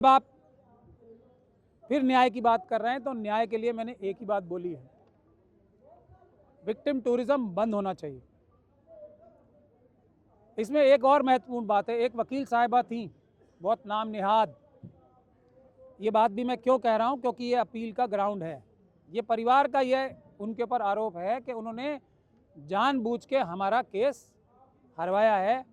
आप फिर न्याय की बात कर रहे हैं तो न्याय के लिए मैंने एक ही बात बोली है, विक्टिम टूरिज्म बंद होना चाहिए। इसमें एक और महत्वपूर्ण बात है, एक वकील साहिबा थी बहुत नाम निहाद। ये बात भी मैं क्यों कह रहा हूँ, क्योंकि ये अपील का ग्राउंड है। ये परिवार का ये उनके ऊपर आरोप है कि उन्होंने जानबूझ के हमारा केस हरवाया है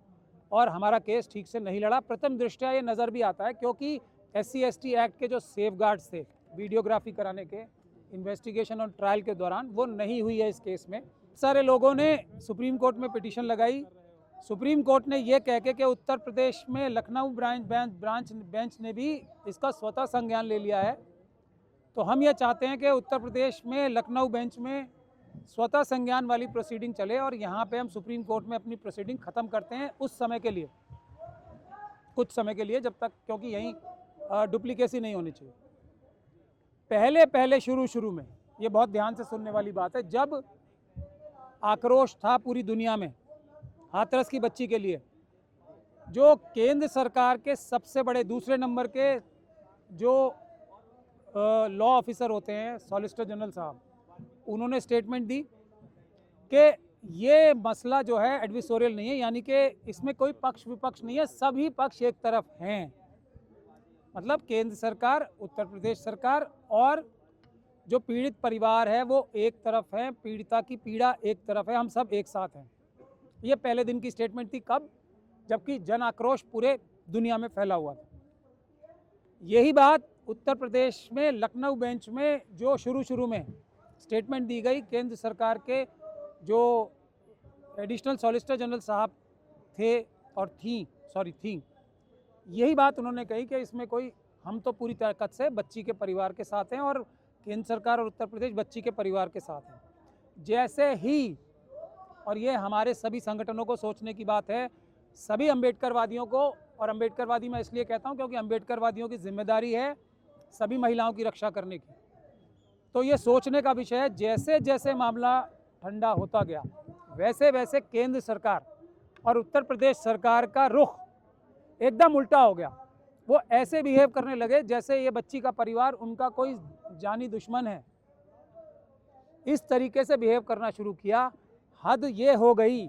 और हमारा केस ठीक से नहीं लड़ा। प्रथम दृष्टया ये नज़र भी आता है क्योंकि SC/ST एक्ट के जो सेफगार्ड्स थे वीडियोग्राफी कराने के इन्वेस्टिगेशन और ट्रायल के दौरान, वो नहीं हुई है इस केस में। सारे लोगों ने सुप्रीम कोर्ट में पिटीशन लगाई। सुप्रीम कोर्ट ने ये कह के कि उत्तर प्रदेश में लखनऊ बेंच ने भी इसका स्वतः संज्ञान ले लिया है। तो हम ये चाहते हैं कि उत्तर प्रदेश में लखनऊ बेंच में स्वतः संज्ञान वाली प्रोसीडिंग चले और यहाँ पे हम सुप्रीम कोर्ट में अपनी प्रोसीडिंग ख़त्म करते हैं उस समय के लिए, कुछ समय के लिए, जब तक, क्योंकि यहीं डुप्लीकेसी नहीं होनी चाहिए। पहले शुरू में ये बहुत ध्यान से सुनने वाली बात है, जब आक्रोश था पूरी दुनिया में हाथरस की बच्ची के लिए, जो केंद्र सरकार के सबसे बड़े दूसरे नंबर के जो लॉ ऑफिसर होते हैं, सॉलिसिटर जनरल साहब, उन्होंने स्टेटमेंट दी कि ये मसला जो है एडविसोरियल नहीं है, यानी कि इसमें कोई पक्ष विपक्ष नहीं है, सभी पक्ष एक तरफ हैं। मतलब केंद्र सरकार, उत्तर प्रदेश सरकार और जो पीड़ित परिवार है वो एक तरफ है, पीड़िता की पीड़ा एक तरफ है, हम सब एक साथ हैं। ये पहले दिन की स्टेटमेंट थी। कब? जबकि जन आक्रोश पूरे दुनिया में फैला हुआ था। यही बात उत्तर प्रदेश में लखनऊ बेंच में जो शुरू में स्टेटमेंट दी गई, केंद्र सरकार के जो एडिशनल सॉलिसिटर जनरल साहब थे और थी, यही बात उन्होंने कही कि इसमें कोई, हम तो पूरी ताकत से बच्ची के परिवार के साथ हैं और केंद्र सरकार और उत्तर प्रदेश बच्ची के परिवार के साथ हैं। जैसे ही, और ये हमारे सभी संगठनों को सोचने की बात है, सभी अम्बेडकरवादियों को, और अम्बेडकरवादी मैं इसलिए कहता हूँ क्योंकि अम्बेडकरवादियों की जिम्मेदारी है सभी महिलाओं की रक्षा करने की। तो ये सोचने का विषय है, जैसे जैसे मामला ठंडा होता गया वैसे वैसे केंद्र सरकार और उत्तर प्रदेश सरकार का रुख एकदम उल्टा हो गया। वो ऐसे बिहेव करने लगे जैसे ये बच्ची का परिवार उनका कोई जानी दुश्मन है। इस तरीके से बिहेव करना शुरू किया। हद ये हो गई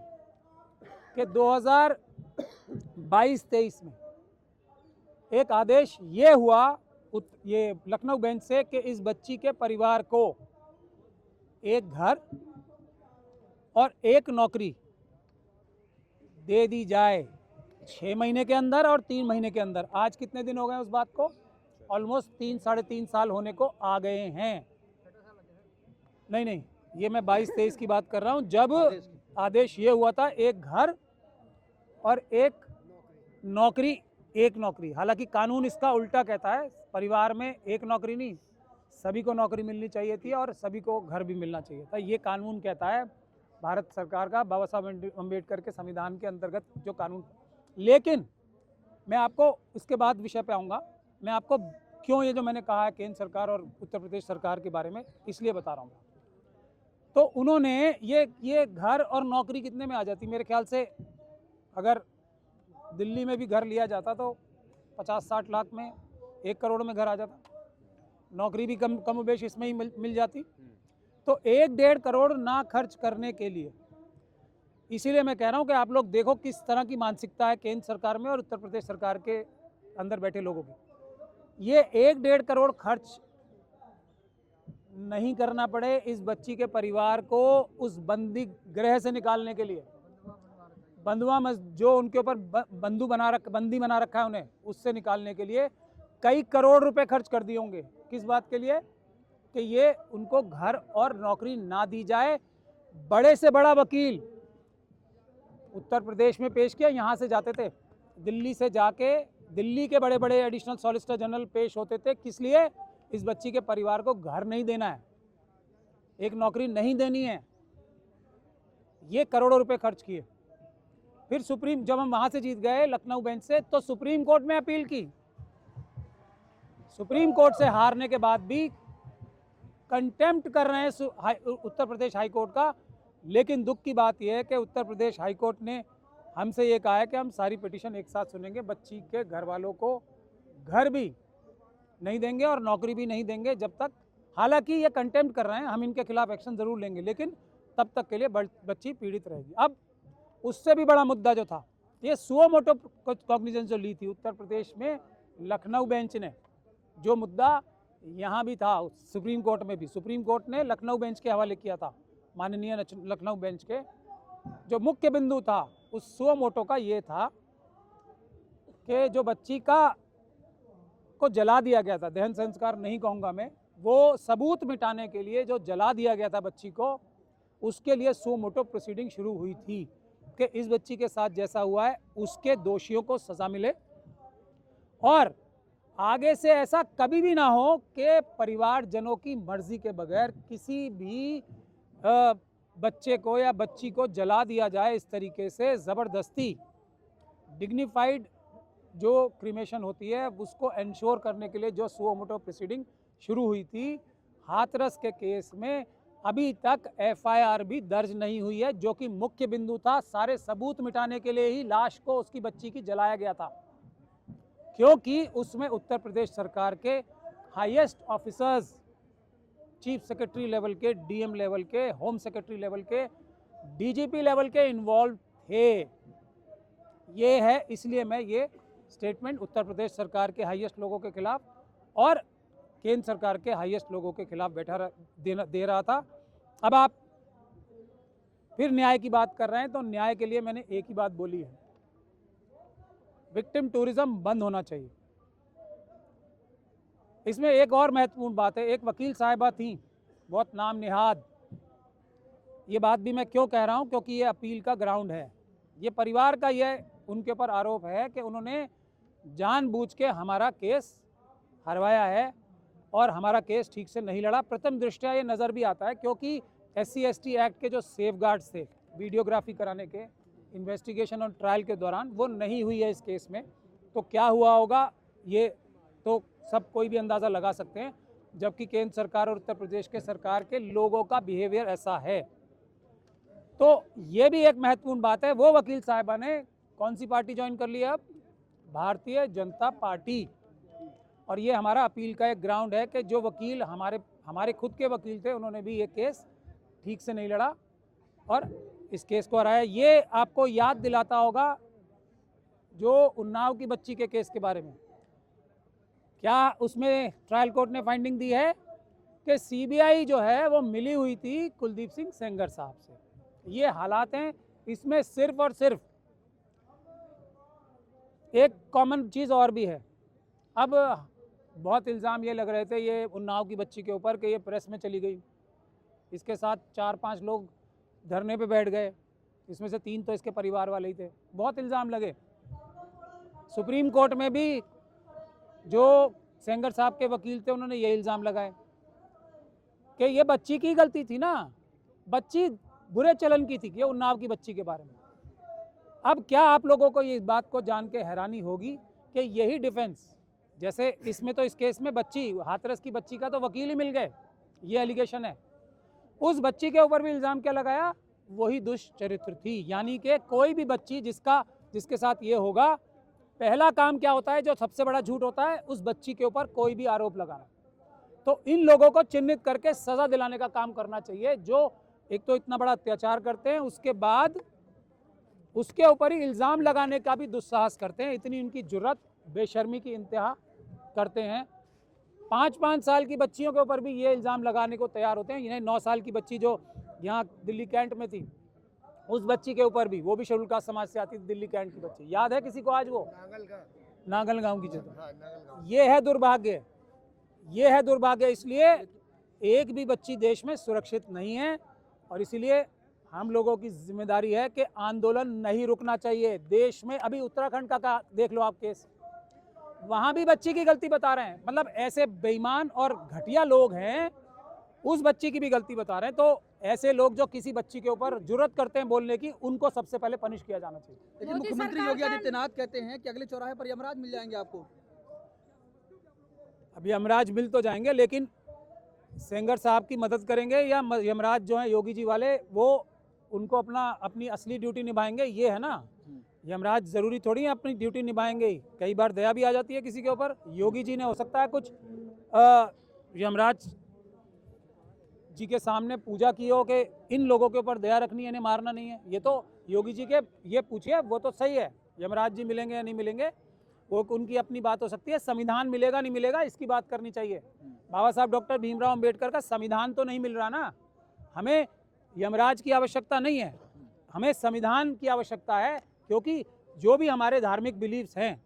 कि 2022-23 में एक आदेश ये हुआ ये लखनऊ बेंच से कि इस बच्ची के परिवार को एक घर और एक नौकरी दे दी जाए 6 महीने के अंदर और 3 महीने के अंदर। आज कितने दिन हो गए उस बात को? ऑलमोस्ट 3-3.5 साल होने को आ गए हैं। नहीं, ये मैं 22-23 की बात कर रहा हूँ, जब आदेश ये हुआ था एक घर और एक नौकरी। हालांकि कानून इसका उल्टा कहता है, परिवार में एक नौकरी नहीं, सभी को नौकरी मिलनी चाहिए थी और सभी को घर भी मिलना चाहिए था। ये कानून कहता है भारत सरकार का, बाबा साहब अम्बेडकर के संविधान के अंतर्गत जो कानून। लेकिन मैं आपको इसके बाद विषय पे आऊँगा, मैं आपको क्यों ये जो मैंने कहा है केंद्र सरकार और उत्तर प्रदेश सरकार के बारे में इसलिए बता रहा हूँ। तो उन्होंने ये घर और नौकरी कितने में आ जाती? मेरे ख्याल से अगर दिल्ली में भी घर लिया जाता तो 50-60 लाख में, 1 करोड़ में घर आ जाता। नौकरी भी कम बेश इसमें ही मिल जाती। तो 1-1.5 करोड़ ना खर्च करने के लिए, इसीलिए मैं कह रहा हूँ कि आप लोग देखो किस तरह की मानसिकता है केंद्र सरकार में और उत्तर प्रदेश सरकार के अंदर बैठे लोगों की। ये 1-1.5 करोड़ खर्च नहीं करना पड़े इस बच्ची के परिवार को उस बंदी गृह से निकालने के लिए, जो उनके ऊपर बंदी बना रखा है उन्हें, उससे निकालने के लिए कई करोड़ रुपए खर्च कर दिए होंगे। किस बात के लिए? कि ये उनको घर और नौकरी ना दी जाए। बड़े से बड़ा वकील उत्तर प्रदेश में पेश किया, यहाँ से जाते थे दिल्ली से जाके, दिल्ली के बड़े बड़े एडिशनल सॉलिसिटर जनरल पेश होते थे। किस लिए? इस बच्ची के परिवार को घर नहीं देना है, एक नौकरी नहीं देनी है। ये करोड़ों रुपए खर्च किए। फिर जब हम वहां से जीत गए लखनऊ बेंच से, तो सुप्रीम कोर्ट में अपील की। सुप्रीम कोर्ट से हारने के बाद भी कंटेम्प्ट कर रहे हैं उत्तर प्रदेश हाई कोर्ट का। लेकिन दुख की बात यह है कि उत्तर प्रदेश हाई कोर्ट ने हमसे ये कहा है कि हम सारी पिटीशन एक साथ सुनेंगे, बच्ची के घर वालों को घर भी नहीं देंगे और नौकरी भी नहीं देंगे जब तक, हालांकि ये कंटेम्प्ट कर रहे हैं, हम इनके खिलाफ एक्शन ज़रूर लेंगे, लेकिन तब तक के लिए बच्ची पीड़ित रहेगी। अब उससे भी बड़ा मुद्दा जो था, ये सुओ मोटो कॉग्निजेंस जो ली थी उत्तर प्रदेश में लखनऊ बेंच ने, जो मुद्दा यहाँ भी था सुप्रीम कोर्ट में भी, सुप्रीम कोर्ट ने लखनऊ बेंच के हवाले किया था, माननीय लखनऊ बेंच के। जो मुख्य बिंदु था उस सुओ मोटो का ये था कि जो बच्ची को जला दिया गया था, दहन संस्कार नहीं कहूँगा मैं, वो सबूत मिटाने के लिए जो जला दिया गया था बच्ची को, उसके लिए सुओ मोटो प्रोसीडिंग शुरू हुई थी कि इस बच्ची के साथ जैसा हुआ है उसके दोषियों को सज़ा मिले और आगे से ऐसा कभी भी ना हो कि परिवारजनों की मर्जी के बगैर किसी भी बच्चे को या बच्ची को जला दिया जाए इस तरीके से ज़बरदस्ती। डिग्निफाइड जो क्रीमेशन होती है उसको इंश्योर करने के लिए जो सुओ मोटो प्रोसीडिंग शुरू हुई थी, हाथरस के केस में अभी तक एफआईआर भी दर्ज नहीं हुई है, जो कि मुख्य बिंदु था। सारे सबूत मिटाने के लिए ही लाश को उसकी बच्ची की जलाया गया था, क्योंकि उसमें उत्तर प्रदेश सरकार के highest officers, chief secretary level के, डीएम लेवल के, होम सेक्रेटरी लेवल के, डीजीपी लेवल के इन्वॉल्व थे। ये है, इसलिए मैं ये स्टेटमेंट उत्तर प्रदेश सरकार के हाईएस्ट लोगों के खिलाफ और केंद्र सरकार के हाईएस्ट लोगों के खिलाफ दे रहा था। अब आप फिर न्याय की बात कर रहे हैं, तो न्याय के लिए मैंने एक ही बात बोली है, विक्टिम टूरिज्म बंद होना चाहिए। इसमें एक और महत्वपूर्ण बात है, एक वकील साहिबा थी बहुत नाम निहाद, ये बात भी मैं क्यों कह रहा हूँ, क्योंकि ये अपील का ग्राउंड है। ये परिवार का ये उनके ऊपर आरोप है कि उन्होंने जानबूझ के हमारा केस हरवाया है और हमारा केस ठीक से नहीं लड़ा। प्रथम दृष्टया ये नज़र भी आता है, क्योंकि SC/ST एक्ट के जो सेफगार्ड्स थे वीडियोग्राफी कराने के इन्वेस्टिगेशन और ट्रायल के दौरान, वो नहीं हुई है इस केस में। तो क्या हुआ होगा ये तो सब कोई भी अंदाज़ा लगा सकते हैं, जबकि केंद्र सरकार और उत्तर प्रदेश के सरकार के लोगों का बिहेवियर ऐसा है। तो ये भी एक महत्वपूर्ण बात है। वो वकील साहिबा ने कौन सी पार्टी ज्वाइन कर ली है अब? भारतीय जनता पार्टी। और ये हमारा अपील का एक ग्राउंड है कि जो वकील हमारे खुद के वकील थे, उन्होंने भी ये केस ठीक से नहीं लड़ा और इस केस को हराया। ये आपको याद दिलाता होगा जो उन्नाव की बच्ची के केस के बारे में, क्या उसमें ट्रायल कोर्ट ने फाइंडिंग दी है कि सीबीआई जो है वो मिली हुई थी कुलदीप सिंह सेंगर साहब से। ये हालात हैं। इसमें सिर्फ और सिर्फ एक कॉमन चीज़ और भी है। अब बहुत इल्ज़ाम ये लग रहे थे ये उन्नाव की बच्ची के ऊपर कि ये प्रेस में चली गई, इसके साथ 4-5 लोग धरने पे बैठ गए, इसमें से 3 तो इसके परिवार वाले ही थे। बहुत इल्ज़ाम लगे। सुप्रीम कोर्ट में भी जो सेंगर साहब के वकील थे, उन्होंने ये इल्ज़ाम लगाए कि ये बच्ची की गलती थी ना, बच्ची बुरे चलन की थी, ये उन्नाव की बच्ची के बारे में। अब क्या आप लोगों को ये बात को जान के हैरानी होगी कि यही डिफेंस, जैसे इसमें तो इस केस में बच्ची, हाथरस की बच्ची का तो वकील ही मिल गए, ये एलिगेशन है, उस बच्ची के ऊपर भी इल्ज़ाम क्या लगाया? वही दुष्चरित्र थी। यानी कि कोई भी बच्ची जिसके साथ ये होगा, पहला काम क्या होता है, जो सबसे बड़ा झूठ होता है, उस बच्ची के ऊपर कोई भी आरोप लगाना। तो इन लोगों को चिन्हित करके सज़ा दिलाने का काम करना चाहिए, जो एक तो इतना बड़ा अत्याचार करते हैं, उसके बाद उसके ऊपर ही इल्ज़ाम लगाने का भी दुस्साहस करते हैं। इतनी उनकी जुर्रत, बेशर्मी की इंतहा करते हैं। 5-5 साल की बच्चियों के ऊपर भी ये इल्ज़ाम लगाने को तैयार होते हैं। इन्हें 9 साल की बच्ची जो यहाँ दिल्ली कैंट में थी, उस बच्ची के ऊपर भी, वो भी शेड्यूल कास्ट समाज से आती थी, दिल्ली कैंट की बच्ची, याद है किसी को आज? वो नागल गाँव की जगह। ये है दुर्भाग्य, ये है दुर्भाग्य। इसलिए एक भी बच्ची देश में सुरक्षित नहीं है और इसीलिए हम लोगों की जिम्मेदारी है कि आंदोलन नहीं रुकना चाहिए। देश में अभी उत्तराखंड का देख लो आप केस, वहाँ भी बच्ची की गलती बता रहे हैं। मतलब ऐसे बेईमान और घटिया लोग हैं, उस बच्ची की भी गलती बता रहे हैं। तो ऐसे लोग जो किसी बच्ची के ऊपर जुर्रत करते हैं बोलने की, उनको सबसे पहले पनिश किया जाना चाहिए। लेकिन मुख्यमंत्री योगी आदित्यनाथ कहते हैं कि अगले चौराहे पर यमराज मिल जाएंगे आपको। अभी यमराज मिल तो जाएंगे, लेकिन सेंगर साहब की मदद करेंगे या यमराज जो है योगी जी वाले, वो उनको अपनी असली ड्यूटी निभाएंगे, ये है ना। यमराज जरूरी थोड़ी है अपनी ड्यूटी निभाएंगे ही, कई बार दया भी आ जाती है किसी के ऊपर। योगी जी ने हो सकता है कुछ यमराज जी के सामने पूजा की हो कि इन लोगों के ऊपर दया रखनी है, इन्हें मारना नहीं है। ये तो योगी जी के ये पूछिए, वो तो सही है, यमराज जी मिलेंगे या नहीं मिलेंगे वो उनकी अपनी बात हो सकती है। संविधान मिलेगा नहीं मिलेगा इसकी बात करनी चाहिए। बाबा साहब डॉक्टर भीमराव अंबेडकर का संविधान तो नहीं मिल रहा ना, हमें यमराज की आवश्यकता नहीं है, हमें संविधान की आवश्यकता है, क्योंकि जो भी हमारे धार्मिक बिलीव्स हैं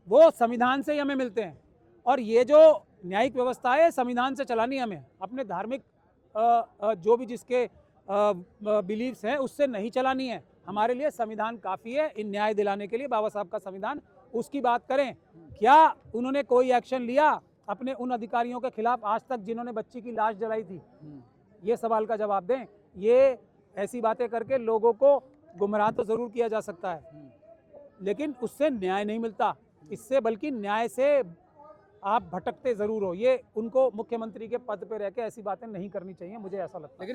वो संविधान से ही हमें मिलते हैं। और ये जो न्यायिक व्यवस्था है संविधान से चलानी, हमें अपने धार्मिक जो भी जिसके बिलीव्स हैं उससे नहीं चलानी है। हमारे लिए संविधान काफ़ी है इन न्याय दिलाने के लिए। बाबा साहब का संविधान, उसकी बात करें। क्या उन्होंने कोई एक्शन लिया अपने उन अधिकारियों के खिलाफ आज तक जिन्होंने बच्ची की लाश जलाई थी? ये सवाल का जवाब दें। ये ऐसी बातें करके लोगों को गुमराह तो ज़रूर किया जा सकता है, लेकिन उससे न्याय नहीं मिलता, इससे बल्कि न्याय से आप भटकते ज़रूर हो। ये उनको मुख्यमंत्री के पद पे रह के ऐसी बातें नहीं करनी चाहिए, मुझे ऐसा लगता है।